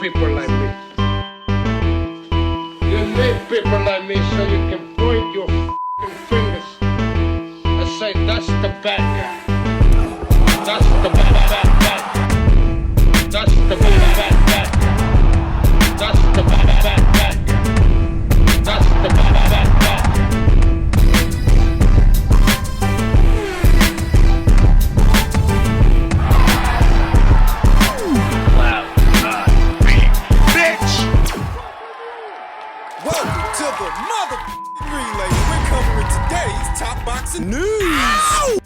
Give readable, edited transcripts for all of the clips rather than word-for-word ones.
people like me. You need people like me so you can point your f***ing fingers and say, that's the bad guy. That's the bad guy. That's the bad guy. That's the bad guy. That's the bad guy. To the mother relay, we're covering today's top boxing news.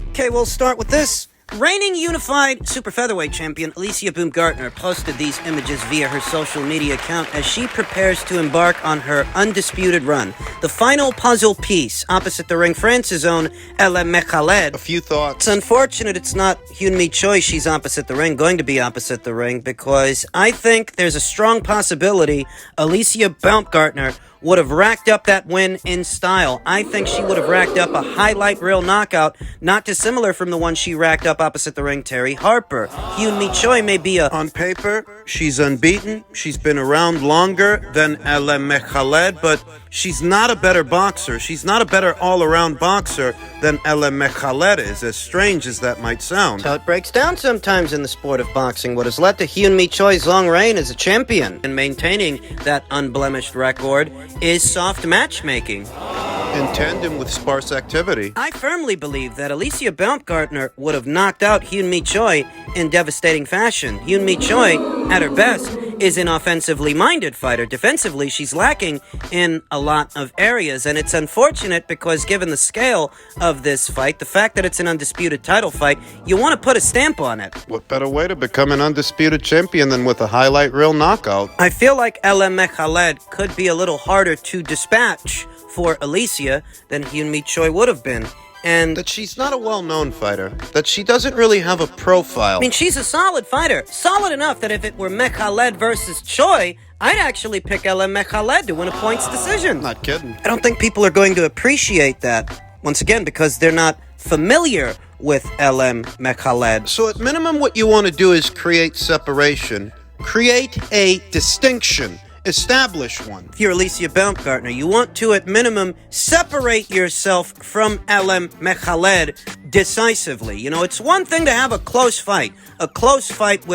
Okay, we'll start with this. Reigning unified super featherweight champion Usyk Baumgardner posted these images via her social media account as she prepares to embark on her undisputed run. The final puzzle piece opposite the ring, France's own Mekhaled. A few thoughts. It's unfortunate it's not Hyun-Mi Choi she's opposite the ring, going to be opposite the ring, because I think there's a strong possibility Usyk Baumgardner would have racked up that win in style. I think she would have racked up a highlight reel knockout, not dissimilar from the one she racked up opposite the ring, Terry Harper. Hyun-Mi Choi may be On paper, she's unbeaten. She's been around longer than Mekhaled, but she's not a better boxer. She's not a better all-around boxer than Mekhaled is, as strange as that might sound. That's how it breaks down sometimes in the sport of boxing. What has led to Hyun-Mi Choi's long reign as a champion and maintaining that unblemished record is soft matchmaking. In tandem with sparse activity. I firmly believe that Usyk Baumgardner would have knocked out Hyun-Mi Choi in devastating fashion. Hyun-Mi Choi, at her best, is an offensively minded fighter. Defensively, she's lacking in a lot of areas, and it's unfortunate because given the scale of this fight, the fact that it's an undisputed title fight, you want to put a stamp on it. What better way to become an undisputed champion than with a highlight reel knockout? I feel like Mekhaled could be a little harder to dispatch for Usyk than Hyun-Mi Choi would have been. And that she's not a well-known fighter, that she doesn't really have a profile. I mean, she's a solid fighter. Solid enough that if it were Mekhaled versus Choi, I'd actually pick Mekhaled to win a points decision. Not kidding. I don't think people are going to appreciate that, once again, because they're not familiar with Mekhaled. So at minimum, what you want to do is create separation. Create a distinction. Establish one. If you're Usyk Baumgardner, you want to, at minimum, separate yourself from Mekhaled decisively. You know, it's one thing to have a close fight with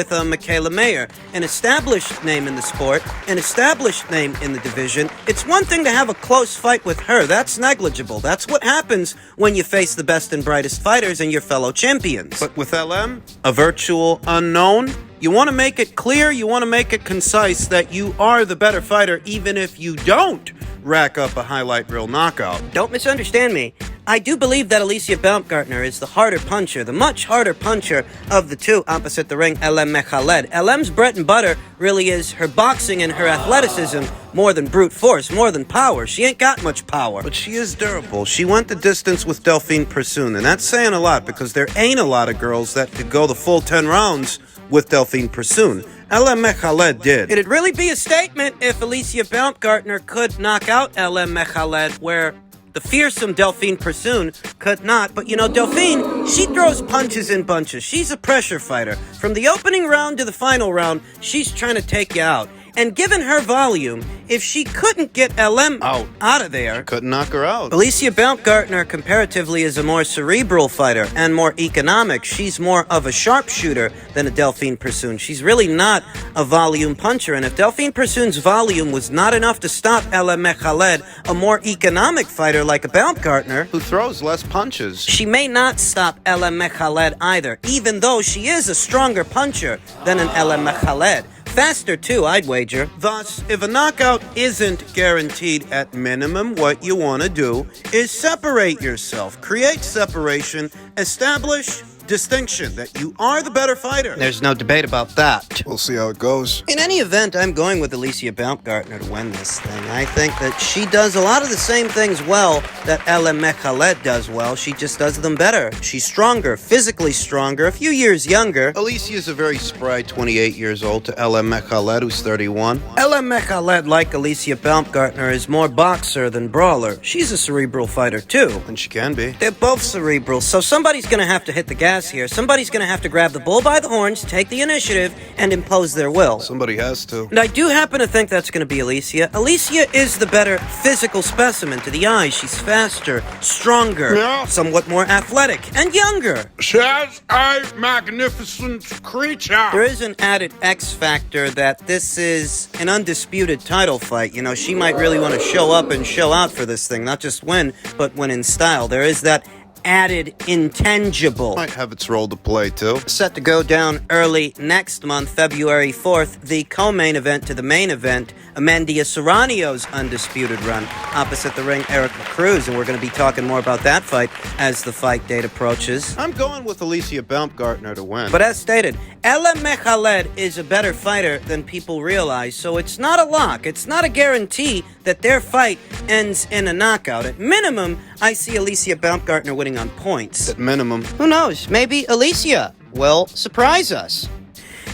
Mekhaled, an established name in the sport, an established name in the division. It's one thing to have a close fight with her. That's negligible. That's what happens when you face the best and brightest fighters and your fellow champions. But with a virtual unknown, you want to make it clear, you want to make it concise that you are the better fighter even if you don't rack up a highlight reel knockout. Don't misunderstand me. I do believe that Usyk Baumgardner is the harder puncher, the much harder puncher of the two opposite the ring, Mekhaled. LM's bread and butter really is her boxing and her athleticism more than brute force, more than power. She ain't got much power. But she is durable. She went the distance with Delphine Persoon, and that's saying a lot because there ain't a lot of girls that could go the full 10 rounds with Delphine Persoon. Mekhaled did. It'd really be a statement if Usyk Baumgardner could knock out Mekhaled, where the fearsome Delphine Persoon could not. But you know, Delphine, she throws punches in bunches. She's a pressure fighter. From the opening round to the final round, she's trying to take you out. And given her volume, if she couldn't get out of there, couldn't knock her out. Usyk Baumgardner comparatively is a more cerebral fighter and more economic. She's more of a sharpshooter than a Delphine Persoon. She's really not a volume puncher. And if Delphine Persoon's volume was not enough to stop Mekhaled, a more economic fighter like a Baumgardner, who throws less punches, she may not stop Mekhaled either, even though she is a stronger puncher than an Mekhaled. Faster, too, I'd wager. Thus, if a knockout isn't guaranteed at minimum, what you want to do is separate yourself. Create separation. Establish distinction that you are the better fighter. There's no debate about that. We'll see how it goes. In any event, I'm going with Usyk Baumgardner to win this thing. I think that she does a lot of the same things well that Mekhaled does well. She just does them better. She's stronger, physically stronger, a few years younger. Usyk is a very spry 28 years old to Mekhaled, who's 31. Mekhaled, like Usyk Baumgardner, is more boxer than brawler. She's a cerebral fighter, too. And she can be. They're both cerebral, so somebody's going to have to hit the gas gas here. Somebody's going to have to grab the bull by the horns, take the initiative, and impose their will. Somebody has to. And I do happen to think that's going to be Alicia. Alicia is the better physical specimen to the eye. She's faster, stronger, Yeah. somewhat more athletic, and younger. She's a magnificent creature. There is an added X factor that this is an undisputed title fight. You know, she might really want to show up and show out for this thing. Not just win, but win in style. There is that added intangible. Might have its role to play, too. Set to go down early next month, February 4th, the co-main event to the main event, Amandia Serranio's undisputed run. Opposite the ring, Erica Cruz, and we're going to be talking more about that fight as the fight date approaches. I'm going with Alicia Baumgartner to win. But as stated, Ella Mekhaled is a better fighter than people realize, so it's not a lock. It's not a guarantee that their fight ends in a knockout. At minimum, I see Alicia Baumgartner winning on points. At minimum. Who knows? Maybe Alicia will surprise us.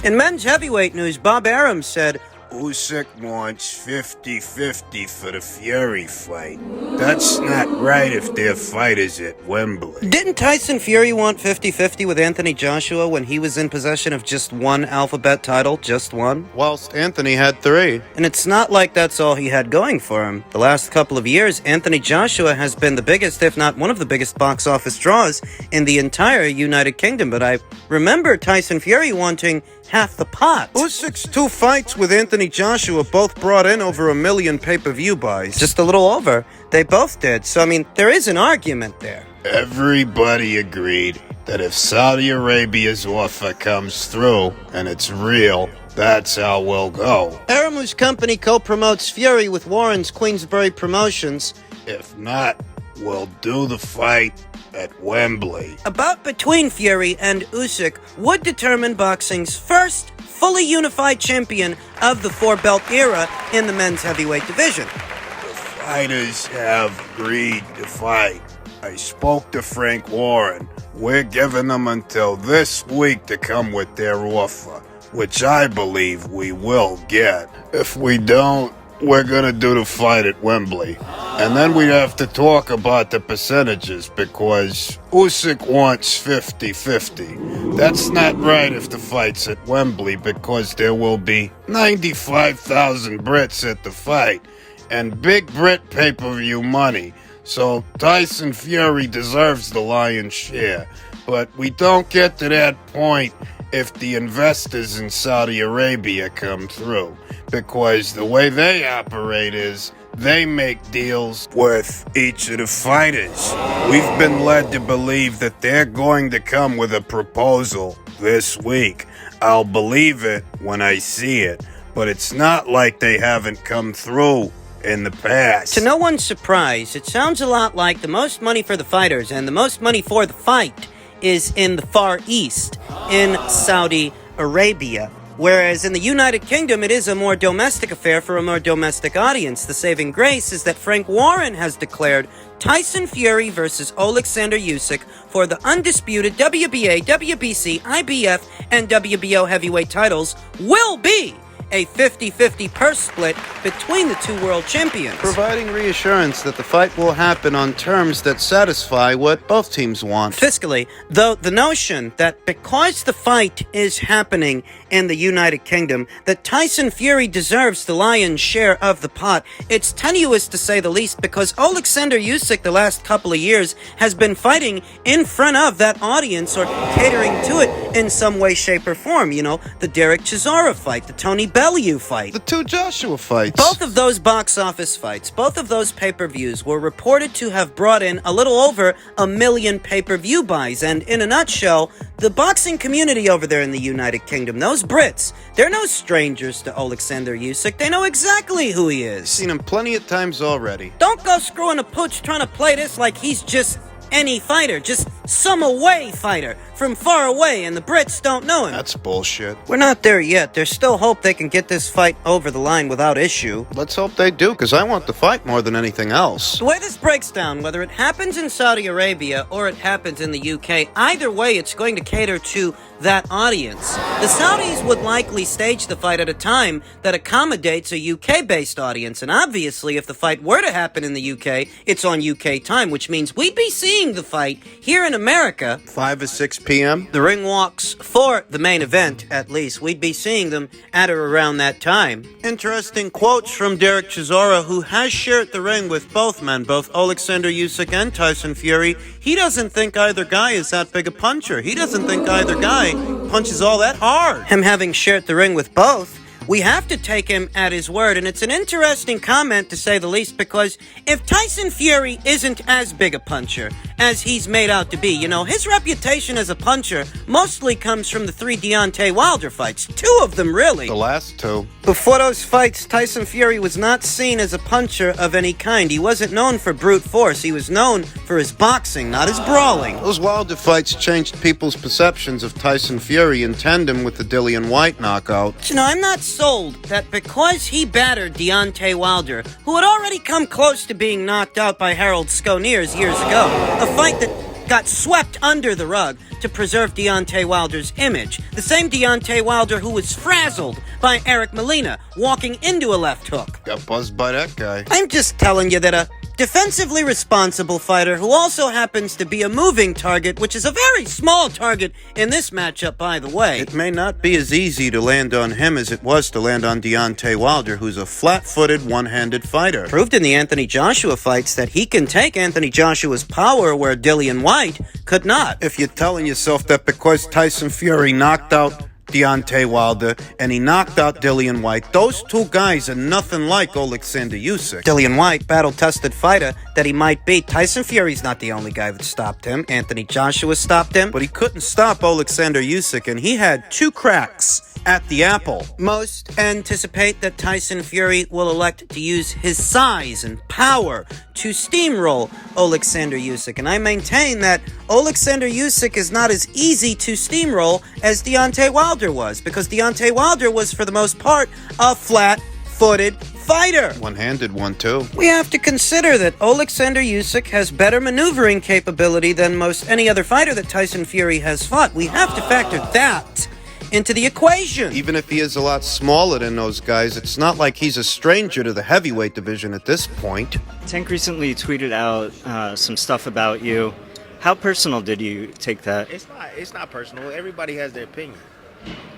In men's heavyweight news, Bob Arum said, Usyk wants 50-50 for the Fury fight. That's not right if their fight is at Wembley. didn't Tyson Fury want 50-50 with Anthony Joshua when he was in possession of just one alphabet title? Just one? Whilst Anthony had 3. And it's not like that's all he had going for him. The last couple of years, Anthony Joshua has been the biggest, if not one of the biggest box office draws in the entire United Kingdom. But I remember Tyson Fury wanting half the pot. Usyk's 2 fights with Anthony Joshua both brought in over 1 million pay-per-view buys. Just a little over. They both did. So, I mean, there is an argument there. Everybody agreed that if Saudi Arabia's offer comes through and it's real, that's how we'll go. Arum, whose company co-promotes Fury with Warren's Queensbury Promotions, If not, we'll do the fight at Wembley. a bout between Fury and Usyk would determine boxing's first fully unified champion of the 4-belt era in the men's heavyweight division. Fighters have agreed to fight. I spoke to Frank Warren. We're giving them until this week to come with their offer, which I believe we will get. If we don't, we're gonna do the fight at Wembley. And then we have to talk about the percentages because Usyk wants 50-50. That's not right if the fight's at Wembley because there will be 95,000 Brits at the fight and big Brit pay-per-view money. So Tyson Fury deserves the lion's share. But we don't get to that point if the investors in Saudi Arabia come through. Because the way they operate is they make deals with each of the fighters. We've been led to believe that they're going to come with a proposal this week. I'll believe it when I see it. But it's not like they haven't come through in the past. To no one's surprise, it sounds a lot like the most money for the fighters and the most money for the fight is in the Far East, in Saudi Arabia. Whereas in the United Kingdom, it is a more domestic affair for a more domestic audience. The saving grace is that Frank Warren has declared Tyson Fury versus Alexander Usyk for the undisputed WBA, WBC, IBF, and WBO heavyweight titles will be a 50-50 purse split between the two world champions. Providing reassurance that the fight will happen on terms that satisfy what both teams want. Fiscally, though, the notion that because the fight is happening in the United Kingdom, that Tyson Fury deserves the lion's share of the pot, it's tenuous to say the least, because Alexander Usyk the last couple of years has been fighting in front of that audience or catering to it in some way, shape, or form. You know, the Derek Chisora fight, the Tony Bellew fight. The 2 Joshua fights. Both of those box office fights, both of those pay-per-views were reported to have brought in a little over 1 million pay-per-view buys. And in a nutshell, the boxing community over there in the United Kingdom, those Brits, they're no strangers to Alexander Usyk. They know exactly who he is. Seen him plenty of times already. Don't go screwing a pooch trying to play this like he's just any fighter, just some away fighter from far away, and the Brits don't know him. That's bullshit. We're not there yet. There's still hope they can get this fight over the line without issue. Let's hope they do, because I want the fight more than anything else. The way this breaks down, whether it happens in Saudi Arabia or it happens in the UK, either way it's going to cater to that audience. The Saudis would likely stage the fight at a time that accommodates a UK-based audience, and obviously if the fight were to happen in the UK, it's on UK time, which means we'd be seeing the fight here in America 5 or 6 p.m.? The ring walks for the main event, at least. We'd be seeing them at or around that time. Interesting quotes from Derek Chisora, who has shared the ring with both men, both Alexander Usyk and Tyson Fury. He doesn't think either guy is that big a puncher. He doesn't think either guy punches all that hard. Him having shared the ring with both, we have to take him at his word, and it's an interesting comment to say the least, because if Tyson Fury isn't as big a puncher as he's made out to be, you know, his reputation as a puncher mostly comes from the 3 Deontay Wilder fights. 2 of them, really. The last 2. Before those fights, Tyson Fury was not seen as a puncher of any kind. He wasn't known for brute force. He was known for his boxing, not his brawling. Those Wilder fights changed people's perceptions of Tyson Fury in tandem with the Dillian White knockout. You know, I'm not sold that because he battered Deontay Wilder, who had already come close to being knocked out by Harold Sconeers years ago, a fight that got swept under the rug to preserve Deontay Wilder's image. The same Deontay Wilder who was frazzled by Eric Molina walking into a left hook. Got buzzed by that guy. I'm just telling you that a defensively responsible fighter who also happens to be a moving target, which is a very small target in this matchup, by the way. It may not be as easy to land on him as it was to land on Deontay Wilder, who's a flat-footed, one-handed fighter. Proved in the Anthony Joshua fights that he can take Anthony Joshua's power where Dillian White could not. If you're telling yourself that because Tyson Fury knocked out Deontay Wilder and he knocked out Dillian White, those 2 guys are nothing like Alexander Usyk. Dillian White, battle-tested fighter that he might beat. Tyson Fury's not the only guy that stopped him. Anthony Joshua stopped him. But he couldn't stop Alexander Usyk, and he had 2 cracks at the apple. Most anticipate that Tyson Fury will elect to use his size and power to steamroll Alexander Usyk, and I maintain that Alexander Usyk is not as easy to steamroll as Deontay Wilder was, because Deontay Wilder was, for the most part, a flat-footed fighter. One-handed one, too. We have to consider that Alexander Usyk has better maneuvering capability than most any other fighter that Tyson Fury has fought. We have to factor that into the equation. Even if he is a lot smaller than those guys, it's not like he's a stranger to the heavyweight division at this point. Tank recently tweeted out some stuff about you. How personal did you take that? It's not personal. Everybody has their opinion.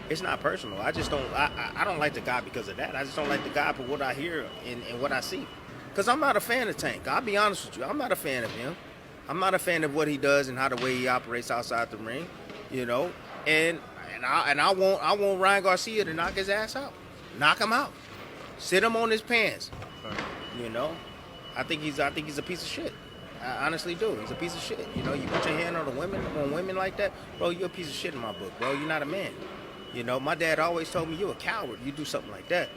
It's not personal. I just don't. I don't like the guy because of that. I just don't like the guy for what I hear and what I see. Because I'm not a fan of Tank. I'll be honest with you. I'm not a fan of him. I'm not a fan of what he does and how the way he operates outside the ring. You know, and I want Ryan Garcia to knock his ass out, knock him out, sit him on his pants. You know, I think he's a piece of shit. I honestly do. He's a piece of shit. You know, you put your hand on women like that, bro. You're a piece of shit in my book, bro. You're not a man. You know, my dad always told me you're a coward. You do something like that.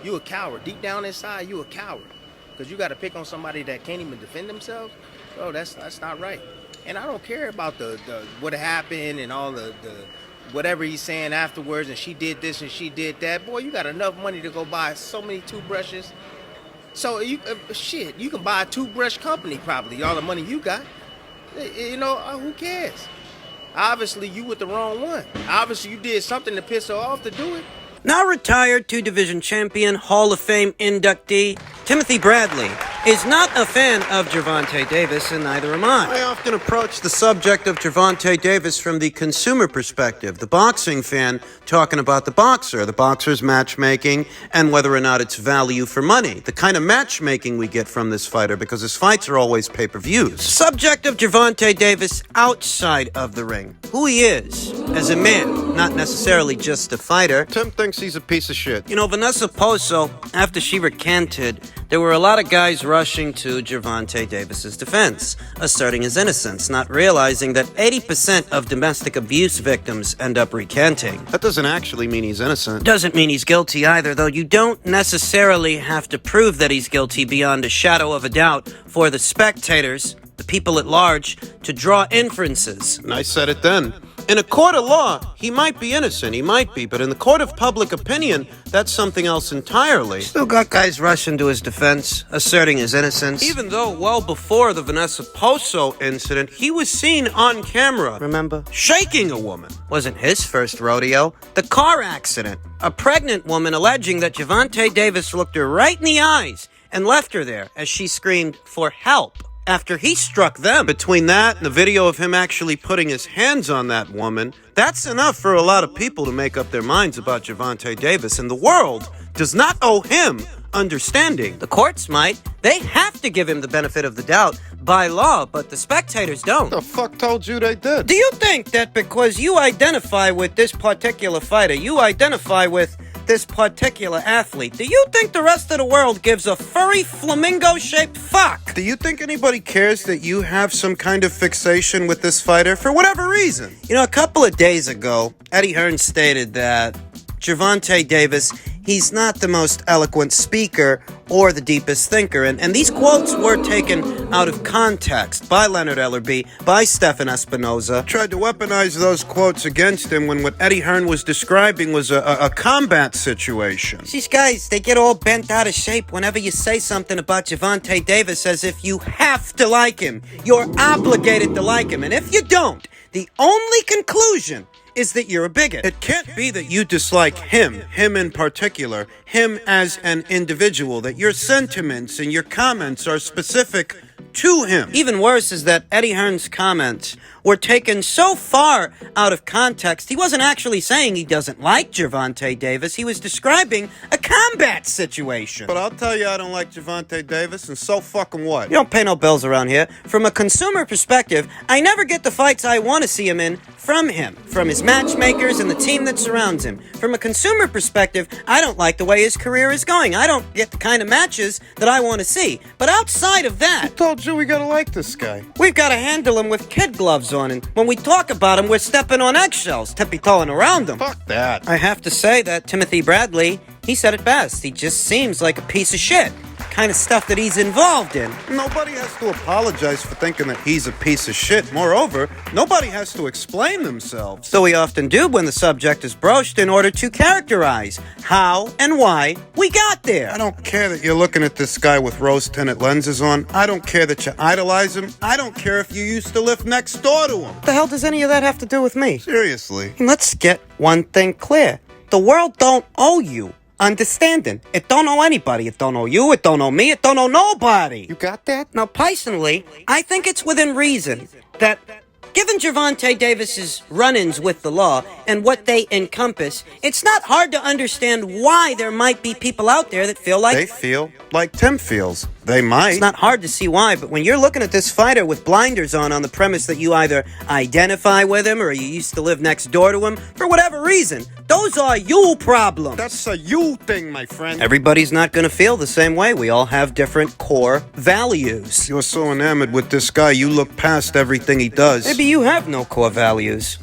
You a coward. Deep down inside, you a coward. Because you got to pick on somebody that can't even defend themselves. Bro, that's not right. And I don't care about the what happened and all the whatever he's saying afterwards, and she did this and she did that. Boy, you got enough money to go buy so many toothbrushes. So you you can buy a toothbrush company probably. All the money you got, you know, who cares? Obviously, you with the wrong one. Obviously, you did something to piss her off to do it. Now retired 2-division champion, Hall of Fame inductee, Timothy Bradley is not a fan of Gervonta Davis, and neither am I. I often approach the subject of Gervonta Davis from the consumer perspective, the boxing fan talking about the boxer's matchmaking, and whether or not it's value for money, the kind of matchmaking we get from this fighter, because his fights are always pay-per-views. Subject of Gervonta Davis outside of the ring, who he is as a man, not necessarily just a fighter. Tim thinks he's a piece of shit. You know, Vanessa Poso, after she recanted, there were a lot of guys rushing to Gervonta Davis's defense, asserting his innocence, not realizing that 80% of domestic abuse victims end up recanting. That doesn't actually mean he's innocent. Doesn't mean he's guilty either, though you don't necessarily have to prove that he's guilty beyond a shadow of a doubt for the spectators, the people at large, to draw inferences. And I said it then. In a court of law, he might be innocent, he might be, but in the court of public opinion, that's something else entirely. Still got guys rushing to his defense, asserting his innocence. Even though well before the Vanessa Poso incident, he was seen on camera, Remember? shaking a woman. Wasn't his first rodeo. The car accident. A pregnant woman alleging that Gervonta Davis looked her right in the eyes and left her there as she screamed for help. after he struck them. Between that and the video of him actually putting his hands on that woman, that's enough for a lot of people to make up their minds about Gervonta Davis, and the world does not owe him understanding. The courts might. They have to give him the benefit of the doubt by law, but the spectators don't. The fuck told you they did? Do you think that because you identify with this particular fighter, you identify with this particular athlete, do you think the rest of the world gives a furry flamingo-shaped fuck? Do you think anybody cares that you have some kind of fixation with this fighter for whatever reason? You know, a couple of days ago, Eddie Hearn stated that Gervonta Davis, he's not the most eloquent speaker or the deepest thinker. And these quotes were taken out of context by Leonard Ellerby, by Stefan Espinoza. Tried to weaponize those quotes against him when what Eddie Hearn was describing was a combat situation. These guys, they get all bent out of shape whenever you say something about Gervonta Davis as if you have to like him. You're obligated to like him. And if you don't, the only conclusion is that you're a bigot. It can't be that you dislike him in particular, him as an individual, that your sentiments and your comments are specific to him. Even worse is that Eddie Hearn's comments were taken so far out of context, he wasn't actually saying he doesn't like Gervonta Davis, he was describing a combat situation. But I'll tell you I don't like Gervonta Davis, and so fucking what? You don't pay no bills around here. From a consumer perspective, I never get the fights I want to see him in from his matchmakers and the team that surrounds him. From a consumer perspective, I don't like the way his career is going. I don't get the kind of matches that I want to see. But outside of that, I told you we gotta like this guy. We've got to handle him with kid gloves on, and when we talk about him, we're stepping on eggshells, tippy-toeing around him. Fuck that. I have to say that Timothy Bradley, he said it best. He just seems like a piece of shit. Kind of stuff that he's involved in. Nobody has to apologize for thinking that he's a piece of shit. Moreover, nobody has to explain themselves. So we often do when the subject is broached in order to characterize how and why we got there. I don't care that you're looking at this guy with rose-tinted lenses on. I don't care that you idolize him. I don't care if you used to live next door to him. What the hell does any of that have to do with me? Seriously. Let's get one thing clear. The world don't owe you understanding. It don't owe anybody. It don't owe you. It don't owe me. It don't owe nobody. You got that? Now, personally, I think it's within reason that given Gervonta Davis's run-ins with the law and what they encompass, it's not hard to understand why there might be people out there that feel like... They feel like Tim feels. They might. It's not hard to see why, but when you're looking at this fighter with blinders on the premise that you either identify with him or you used to live next door to him, for whatever reason, those are you problems. That's a you thing, my friend. Everybody's not going to feel the same way. We all have different core values. You're so enamored with this guy, you look past everything he does. Maybe you have no core values.